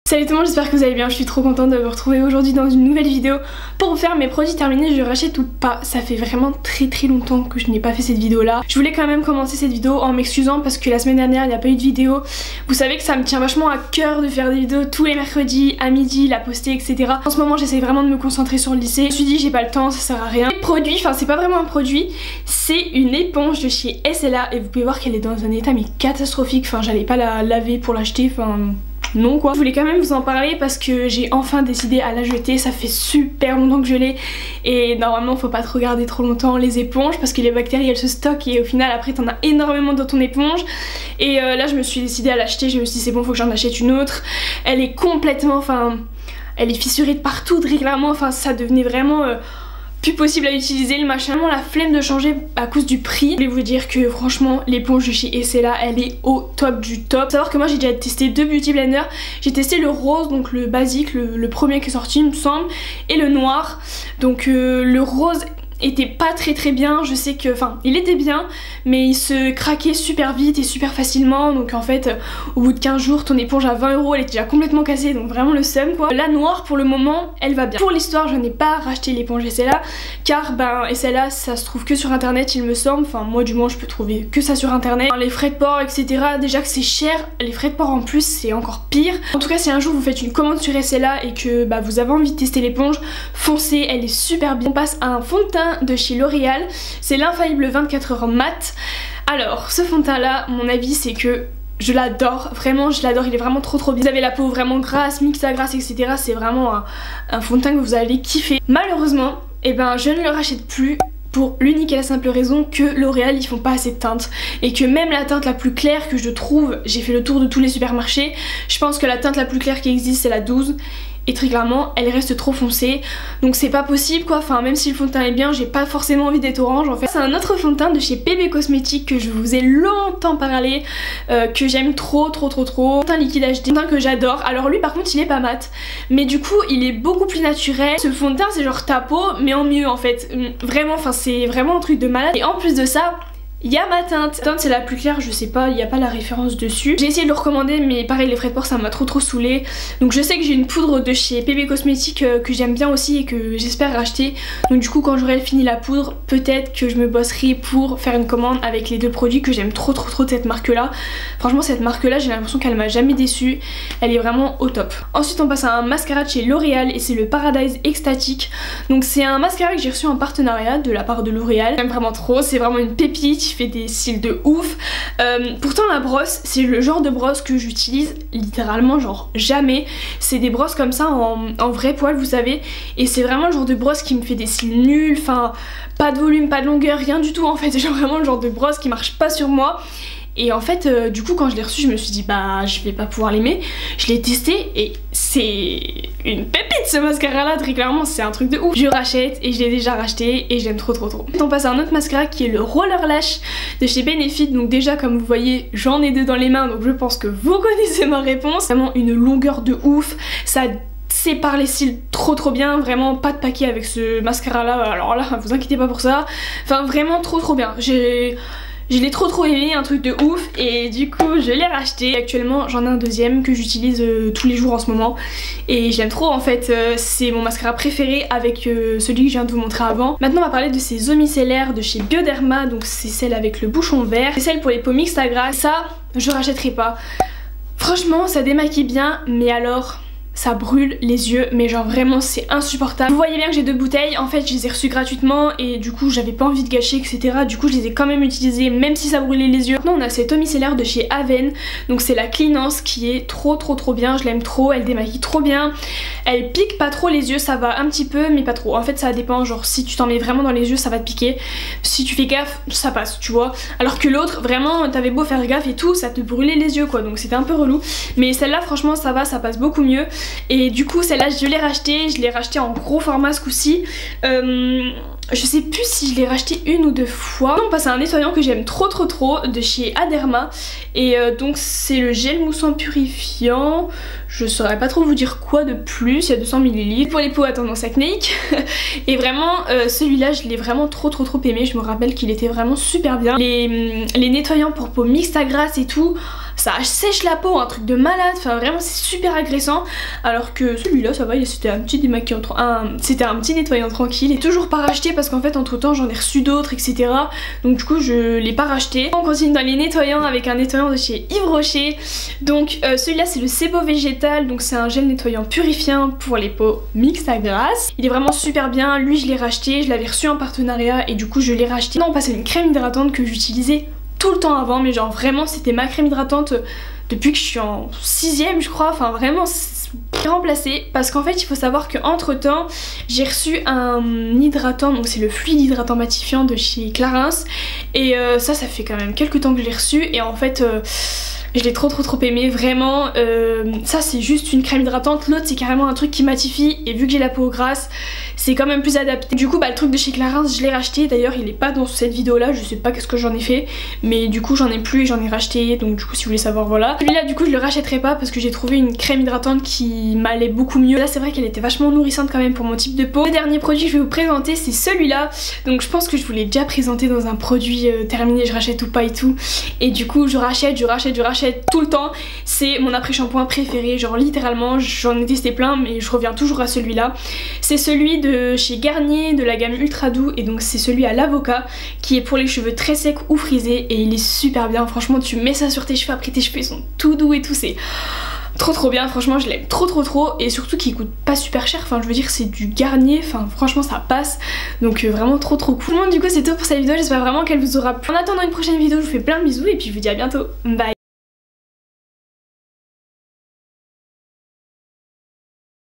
Salut tout le monde, j'espère que vous allez bien, je suis trop contente de vous retrouver aujourd'hui dans une nouvelle vidéo pour vous faire mes produits terminés, je rachète ou pas. Ça fait vraiment très longtemps que je n'ai pas fait cette vidéo là. Je voulais quand même commencer cette vidéo en m'excusant parce que la semaine dernière il n'y a pas eu de vidéo. Vous savez que ça me tient vachement à cœur de faire des vidéos tous les mercredis à midi, la poster etc. En ce moment j'essaie vraiment de me concentrer sur le lycée. Je me suis dit j'ai pas le temps, ça sert à rien. Le produit, enfin c'est pas vraiment un produit, c'est une éponge de chez SLA et vous pouvez voir qu'elle est dans un état mais catastrophique. Enfin j'allais pas la laver pour l'acheter, enfin... non quoi. Je voulais quand même vous en parler parce que j'ai enfin décidé à la jeter. Ça fait super longtemps que je l'ai et normalement faut pas trop garder trop longtemps les éponges parce que les bactéries elles se stockent et au final après t'en as énormément dans ton éponge. Et là je me suis décidée à l'acheter, je me suis dit c'est bon, faut que j'en achète une autre. Elle est complètement, enfin elle est fissurée de partout régulièrement, enfin ça devenait vraiment... plus possible à utiliser le machin. Vraiment la flemme de changer à cause du prix. Je voulais vous dire que franchement l'éponge de chez SLA elle est au top du top. Faut savoir que moi j'ai déjà testé deux beauty blenders. J'ai testé le rose, donc le basique, le premier qui est sorti il me semble, et le noir. Donc le rose était pas très bien, je sais que, enfin il était bien mais il se craquait super vite et super facilement, donc en fait au bout de 15 jours ton éponge à 20 € elle était déjà complètement cassée, donc vraiment le seum quoi. La noire pour le moment elle va bien. Pour l'histoire je n'ai pas racheté l'éponge SLA car ben SLA ça se trouve que sur internet il me semble, enfin moi du moins je peux trouver que ça sur internet. Les frais de port etc, déjà que c'est cher, les frais de port en plus c'est encore pire. En tout cas si un jour vous faites une commande sur SLA et que bah, vous avez envie de tester l'éponge, foncez, elle est super bien. On passe à un fond de teint de chez L'Oréal, c'est l'infaillible 24 heures mat. Alors ce fond de teint là, mon avis c'est que je l'adore, vraiment je l'adore, il est vraiment trop bien. Vous avez la peau vraiment grasse, mixte à grasse etc, c'est vraiment un fond de teint que vous allez kiffer. Malheureusement, eh ben, je ne le rachète plus pour l'unique et la simple raison que L'Oréal ils font pas assez de teintes et que même la teinte la plus claire que je trouve, j'ai fait le tour de tous les supermarchés, je pense que la teinte la plus claire qui existe c'est la 12 et très clairement elle reste trop foncée, donc c'est pas possible quoi. Enfin même si le fond de teint est bien, j'ai pas forcément envie d'être orange en fait. C'est un autre fond de teint de chez PB Cosmetics que je vous ai longtemps parlé, que j'aime trop. Fond de teint liquide HD, fond de teint que j'adore. Alors lui par contre il est pas mat mais du coup il est beaucoup plus naturel. Ce fond de teint c'est genre ta peau mais en mieux en fait, vraiment, enfin c'est vraiment un truc de malade. Et en plus de ça il y a ma teinte. La teinte c'est la plus claire, je sais pas, il n'y a pas la référence dessus. J'ai essayé de le recommander mais pareil les frais de port ça m'a trop saoulé. Donc je sais que j'ai une poudre de chez PB Cosmetics que j'aime bien aussi et que j'espère racheter. Donc du coup quand j'aurai fini la poudre, peut-être que je me bosserai pour faire une commande avec les deux produits que j'aime trop de cette marque là. Franchement cette marque là j'ai l'impression qu'elle m'a jamais déçue. Elle est vraiment au top. Ensuite on passe à un mascara de chez L'Oréal et c'est le Paradise Extatic. Donc c'est un mascara que j'ai reçu en partenariat de la part de L'Oréal. J'aime vraiment trop, c'est vraiment une pépite. Fait des cils de ouf. Pourtant la brosse c'est le genre de brosse que j'utilise littéralement genre jamais. C'est des brosses comme ça en vrai poil vous savez, et c'est vraiment le genre de brosse qui me fait des cils nuls, enfin pas de volume, pas de longueur, rien du tout en fait. C'est genre vraiment le genre de brosse qui marche pas sur moi. Et en fait du coup quand je l'ai reçu je me suis dit bah je vais pas pouvoir l'aimer. Je l'ai testé et c'est une pépite ce mascara là, très clairement c'est un truc de ouf. Je rachète et je l'ai déjà racheté et j'aime trop. On passe à un autre mascara qui est le Roller Lash de chez Benefit. Donc déjà comme vous voyez j'en ai deux dans les mains, donc je pense que vous connaissez ma réponse. Vraiment une longueur de ouf, ça sépare les cils trop bien, vraiment pas de paquet avec ce mascara là, alors là vous inquiétez pas pour ça. Enfin vraiment trop bien, je l'ai trop aimé, un truc de ouf, et du coup je l'ai racheté. Actuellement j'en ai un deuxième que j'utilise tous les jours en ce moment et je l'aime trop en fait. C'est mon mascara préféré avec celui que je viens de vous montrer avant. Maintenant on va parler de ces eaux micellaires de chez Bioderma, donc c'est celle avec le bouchon vert, c'est celle pour les peaux mixtes à gras. Ça je rachèterai pas, franchement ça démaquille bien mais alors ça brûle les yeux, mais genre vraiment c'est insupportable. Vous voyez bien que j'ai deux bouteilles, en fait je les ai reçues gratuitement et du coup j'avais pas envie de gâcher etc. Du coup je les ai quand même utilisées même si ça brûlait les yeux. Maintenant on a cette eau micellaire de chez Aven, donc c'est la Cleanance qui est trop bien, je l'aime trop, elle démaquille trop bien. Elle pique pas trop les yeux, ça va un petit peu mais pas trop. En fait ça dépend, genre si tu t'en mets vraiment dans les yeux ça va te piquer. Si tu fais gaffe ça passe tu vois. Alors que l'autre vraiment t'avais beau faire gaffe et tout ça te brûlait les yeux quoi, donc c'était un peu relou. Mais celle-là franchement ça va, ça passe beaucoup mieux. Et du coup celle-là je l'ai rachetée en gros format ce coup-ci. Je sais plus si je l'ai racheté une ou deux fois. On passe à un nettoyant que j'aime trop de chez Aderma. Et donc c'est le gel moussant purifiant. Je saurais pas trop vous dire quoi de plus, il y a 200 ml. Pour les peaux à tendance acnéique. Et vraiment celui-là je l'ai vraiment trop aimé. Je me rappelle qu'il était vraiment super bien. Les nettoyants pour peau mixte à grasse et tout, ça sèche la peau, un truc de malade, enfin vraiment c'est super agressant. Alors que celui-là ça va, c'était un petit démaquillant, c'était un petit nettoyant tranquille. Et toujours pas racheté parce qu'en fait entre temps j'en ai reçu d'autres etc. Donc du coup je l'ai pas racheté. On continue dans les nettoyants avec un nettoyant de chez Yves Rocher. Donc celui-là c'est le Sebo végétal, donc c'est un gel nettoyant purifiant pour les peaux mixtes à grasse. Il est vraiment super bien, lui je l'ai racheté, je l'avais reçu en partenariat et du coup je l'ai racheté. Non, c'est une crème hydratante que j'utilisais tout le temps avant, mais genre vraiment c'était ma crème hydratante depuis que je suis en 6ème je crois, enfin vraiment remplacé parce qu'en fait il faut savoir que entre temps j'ai reçu un hydratant, donc c'est le fluide hydratant matifiant de chez Clarins et ça fait quand même quelques temps que je l'ai reçu et en fait je l'ai trop aimé, vraiment. Ça c'est juste une crème hydratante, l'autre c'est carrément un truc qui matifie et vu que j'ai la peau grasse c'est quand même plus adapté. Du coup le truc de chez Clarins je l'ai racheté, d'ailleurs il est pas dans cette vidéo là, je sais pas qu'est-ce que j'en ai fait, mais du coup j'en ai plus et j'en ai racheté, donc du coup si vous voulez savoir voilà. Celui-là du coup je le rachèterai pas parce que j'ai trouvé une crème hydratante qui m'allait beaucoup mieux. Là c'est vrai qu'elle était vachement nourrissante quand même pour mon type de peau. Le dernier produit que je vais vous présenter c'est celui-là, donc je pense que je vous l'ai déjà présenté dans un produit terminé, je rachète ou pas et tout, et du coup je rachète tout le temps. C'est mon après-shampoing préféré, genre littéralement j'en ai testé plein mais je reviens toujours à celui-là. C'est celui de chez Garnier de la gamme Ultra Doux et donc c'est celui à l'avocat qui est pour les cheveux très secs ou frisés et il est super bien, franchement tu mets ça sur tes cheveux, après tes cheveux ils sont tout doux et tout, c'est trop bien, franchement je l'aime trop et surtout qu'il coûte pas super cher, enfin je veux dire c'est du Garnier, enfin franchement ça passe, donc vraiment trop cool. Bon, du coup c'est tout pour cette vidéo, j'espère vraiment qu'elle vous aura plu. En attendant une prochaine vidéo je vous fais plein de bisous et puis je vous dis à bientôt, bye.